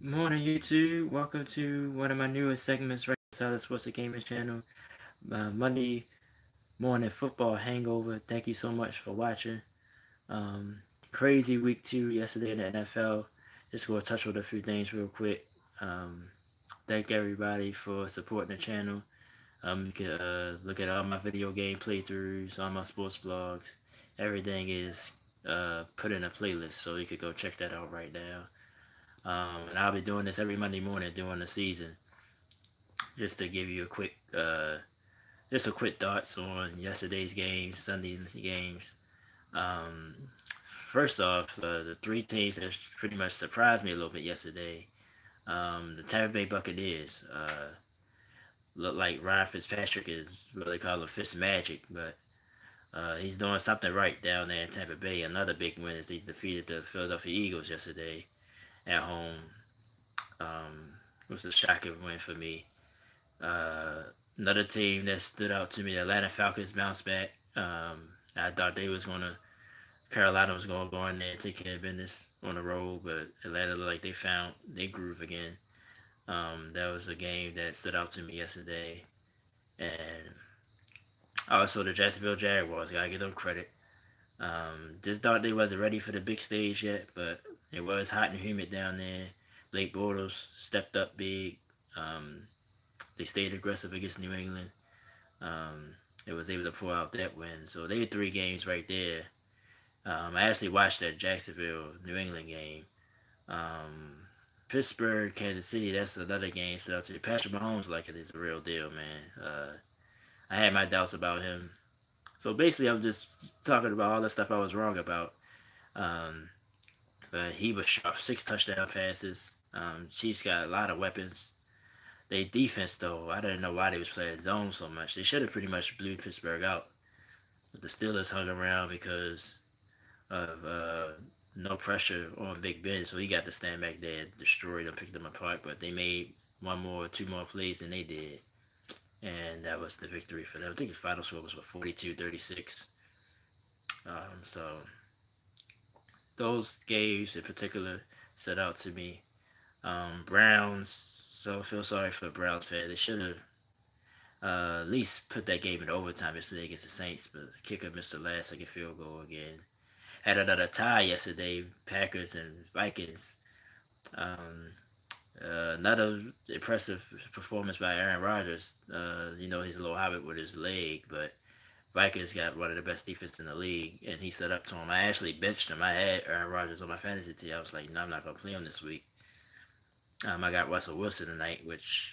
Morning, YouTube. Welcome to one of my newest segments right inside the Sports and Gaming channel. Monday morning football hangover. Thank you so much for watching. Um, Crazy week 2 yesterday in the NFL. Just going to touch on a few things real quick. Um, thank everybody for supporting the channel. You can look at all my video game playthroughs, all my sports blogs. Everything is put in a playlist, so you could go check that out right now. And I'll be doing this every Monday morning during the season, just to give you just a quick thoughts on yesterday's games, Sunday's games. Um, First off, the three teams that pretty much surprised me a little bit yesterday. The Tampa Bay Buccaneers look like Ryan Fitzpatrick is what they call a Fitz magic, but he's doing something right down there in Tampa Bay. Another big win is they defeated the Philadelphia Eagles yesterday at home. Um, it was a shocking win for me. Uh, Another team that stood out to me, the Atlanta Falcons, bounced back. I thought they was gonna Carolina was gonna go in there and take care of business on the road, but Atlanta looked like they found their groove again. That was a game that stood out to me yesterday, and also the Jacksonville Jaguars. Gotta give them credit. Just thought they wasn't ready for the big stage yet, but it was hot and humid down there. Blake Bortles stepped up big. Um, they stayed aggressive against New England. Um, it was able to pull out that win. So they had three games right there. I actually watched that Jacksonville New England game. Um, Pittsburgh Kansas City. That's another game. So Patrick Mahomes like it is a real deal, man. I had my doubts about him. So basically, I'm just talking about all the stuff I was wrong about. Um, but he was sharp. 6 touchdown passes. Chiefs got a lot of weapons. They defense though, I didn't know why they was playing zone so much. They should have pretty much blew Pittsburgh out. But the Steelers hung around because of no pressure on Big Ben, so he got to stand back there and destroy them, pick them apart. But they made one more, two more plays than they did, and that was the victory for them. I think the final score was 42-36. So those games in particular stood out to me. Browns. So I feel sorry for Browns fans. They should have at least put that game in overtime yesterday against the Saints, but the kicker missed the last second field goal again. Had another tie yesterday, Packers and Vikings. Um, Another impressive performance by Aaron Rodgers. He's a little habit with his leg, but Vikings got one of the best defense in the league, and he set up to him. I actually benched him. I had Aaron Rodgers on my fantasy team. I was like, no, I'm not gonna play him this week. I got Russell Wilson tonight, which,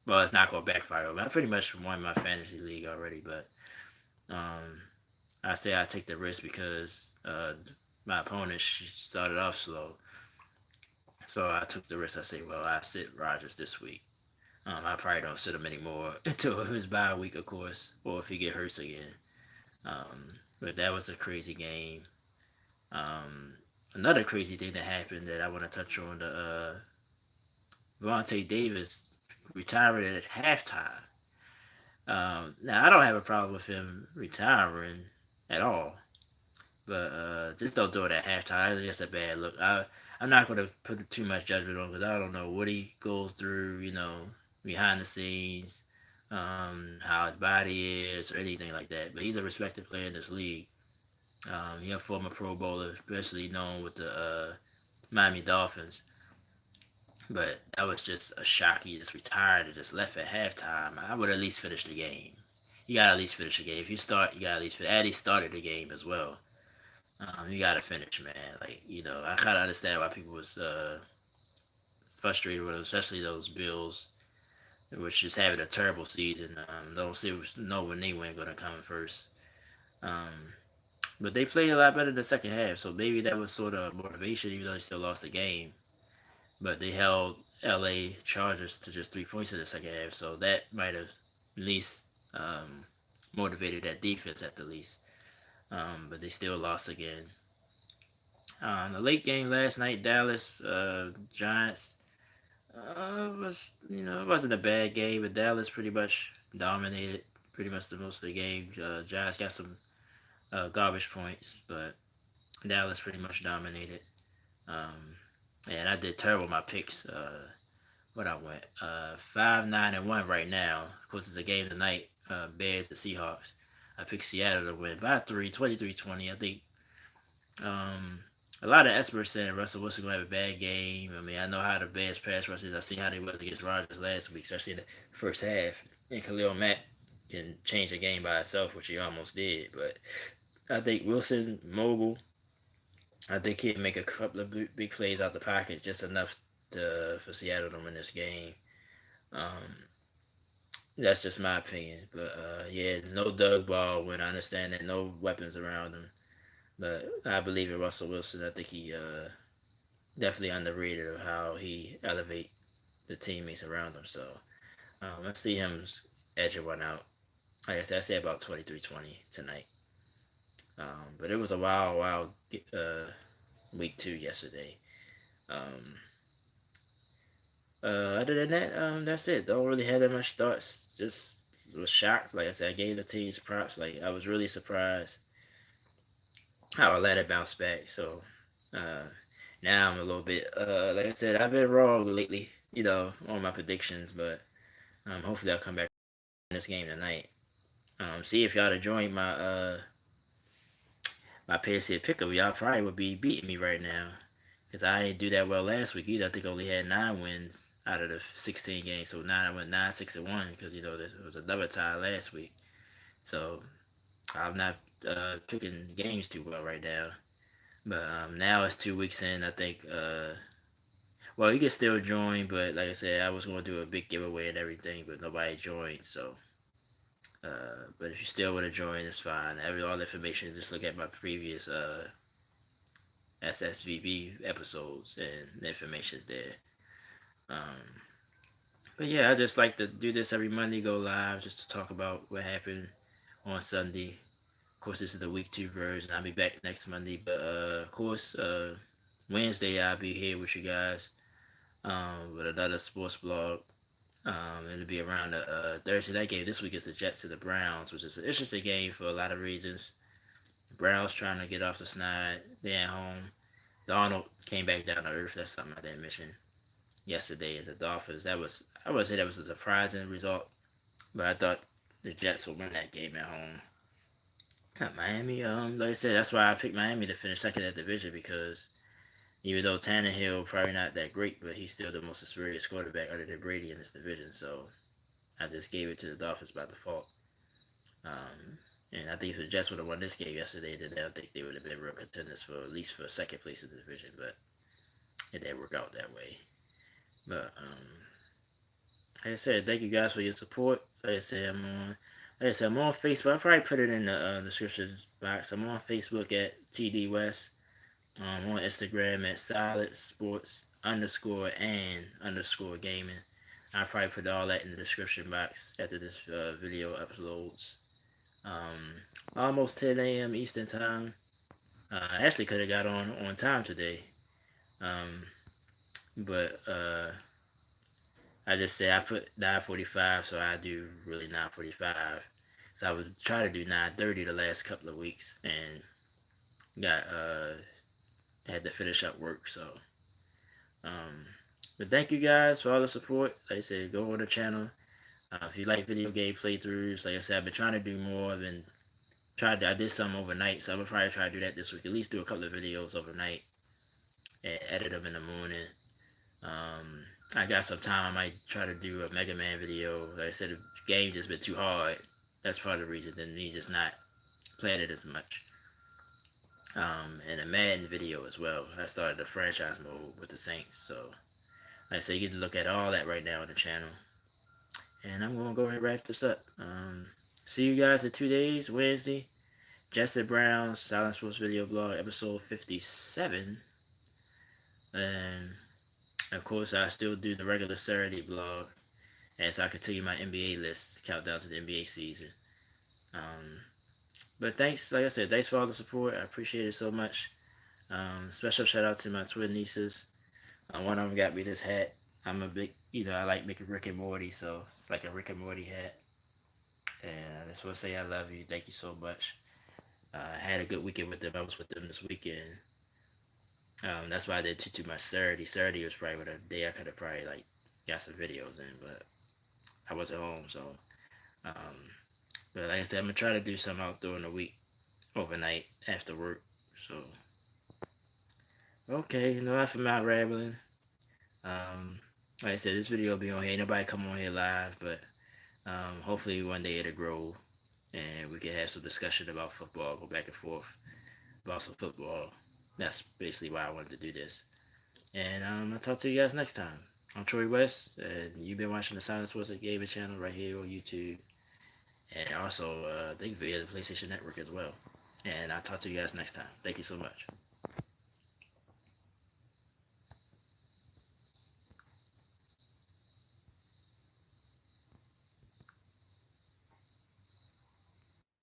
well, it's not gonna backfire. I pretty much won my fantasy league already, but um, I say I take the risk because my opponent she started off slow, so I took the risk. I say, well, I sit Rodgers this week. I probably don't sit him anymore until his bye week, of course, or if he get hurt again. But that was a crazy game. Um, Another crazy thing that happened that I want to touch on: the Vontae Davis retiring at halftime. Now I don't have a problem with him retiring at all, but just don't do it at halftime. I think that's a bad look. I'm not going to put too much judgment on because I don't know what he goes through, behind the scenes, how his body is, or anything like that. But he's a respected player in this league. He's a former Pro Bowler, especially known with the Miami Dolphins. But that was just a shock. He just retired and just left at halftime. I would at least finish the game. You gotta at least finish the game. If you start, you gotta at least finish. At least started the game as well. You gotta finish, man. Like I kind of understand why people was frustrated with him, especially those Bills, which is having a terrible season. Don't see know when they win gonna come first. Um, but they played a lot better in the second half, so maybe that was sort of motivation, even though they still lost the game. But they held LA Chargers to just 3 points in the second half, so that might have at least motivated that defense at the least. But they still lost again. The late game last night, Dallas Giants was it wasn't a bad game, but Dallas pretty much dominated pretty much the most of the game. Giants got some garbage points, but Dallas pretty much dominated. Um, And I did terrible with my picks. What I went 5-9-1 right now. Of course, it's a game tonight. Bears and Seahawks. I picked Seattle to win by 23-20. I think um, a lot of experts saying Russell Wilson gonna have a bad game. I mean, I know how the Bears pass rush is. I seen how they was against Rodgers last week, especially in the first half. And Khalil Mack can change the game by itself, which he almost did. But I think Wilson mobile. I think he'd make a couple of big plays out the pocket, just enough for Seattle to win this game. Um, that's just my opinion. But yeah, no Doug Baldwin. I understand that no weapons around him. But I believe in Russell Wilson. I think he definitely underrated of how he elevate the teammates around him. So I see him edging one out. Like I said, I say about 23-20 tonight. But it was a wild week 2 yesterday. Um, Other than that, that's it. Don't really have that much thoughts. Just was shocked. Like I said, I gave the teams props. Like I was really surprised how Atlanta bounced back. So uh, now I'm a little bit like I said, I've been wrong lately, on my predictions, but hopefully I'll come back in this game tonight. See if y'all to join my PSC pickup, y'all probably would be beating me right now. Because I didn't do that well last week either. I think I only had 9 wins out of the 16 games. So I went 9-6-1 because there was another tie last week. So I'm not picking games too well right now. But now it's 2 weeks in. I think. Well, you can still join, but like I said, I was going to do a big giveaway and everything, but nobody joined. So, but if you still want to join, it's fine. All the information, just look at my previous SSVB episodes, and the information's there. Um, but yeah, I just like to do this every Monday, go live just to talk about what happened on Sunday. Of course, this is the week 2 version. I'll be back next Monday, but of course, Wednesday I'll be here with you guys with another sports blog. It'll be around the Thursday night game. This week is the Jets and the Browns, which is an interesting game for a lot of reasons. The Browns trying to get off the snide. They're at home. Donald came back down to earth. That's something I didn't mention yesterday as the Dolphins. I would say that was a surprising result, but I thought the Jets would win that game at home. Miami, like I said, that's why I picked Miami to finish second in the division because even though Tannehill probably not that great, but he's still the most experienced quarterback other than Brady in this division. So I just gave it to the Dolphins by default. And I think if the Jets would have won this game yesterday, then I think they would have been real contenders for at least for second place in the division. But it didn't work out that way. But like I said, thank you guys for your support. I'm on Facebook. I'll probably put it in the description box. I'm on Facebook at TD West. On Instagram at Solid Sports _and _gaming. I'll probably put all that in the description box after this video uploads. Almost 10 a.m. Eastern time. I actually could have got on time today. But I just say I put 9:45, so I do really 9:45. So I would try to do 9:30 the last couple of weeks, and got had to finish up work. So, but thank you guys for all the support. Like I said, go on the channel. If you like video game playthroughs, like I said, I've been trying to do more. I did some overnight, so I'm gonna probably try to do that this week. At least do a couple of videos overnight and edit them in the morning. I got some time. I might try to do a Mega Man video. Like I said, the game just been too hard. That's part of the reason. Than me just not playing it as much. And a Madden video as well. I started the franchise mode with the Saints. So, like I said, you get to look at all that right now on the channel. And I'm gonna go ahead and wrap this up. See you guys in 2 days, Wednesday. Jesse Brown's Silent Sports Video Blog, episode 57. And of course, I still do the regular Saturday blog as I continue my NBA list, countdown to the NBA season. But thanks, like I said, thanks for all the support. I appreciate it so much. Special shout out to my twin nieces. One of them got me this hat. I'm a big, I like making Rick and Morty, so it's like a Rick and Morty hat. And I just want to say I love you. Thank you so much. I had a good weekend with them. I was with them this weekend. That's why I did too much Saturday. Saturday was probably a day I could have probably like got some videos in, but I wasn't home. So, um, but like I said, I'm gonna try to do some out during the week, overnight after work. So, okay, enough of my rambling. Um, like I said, this video will be on here. Ain't nobody come on here live, but hopefully one day it'll grow and we can have some discussion about football, go back and forth about some football. That's basically why I wanted to do this. And I'll talk to you guys next time. I'm Troy West, and you've been watching the Silent Sports Gaming channel right here on YouTube, and also I think via the PlayStation Network as well. And I'll talk to you guys next time. Thank you so much.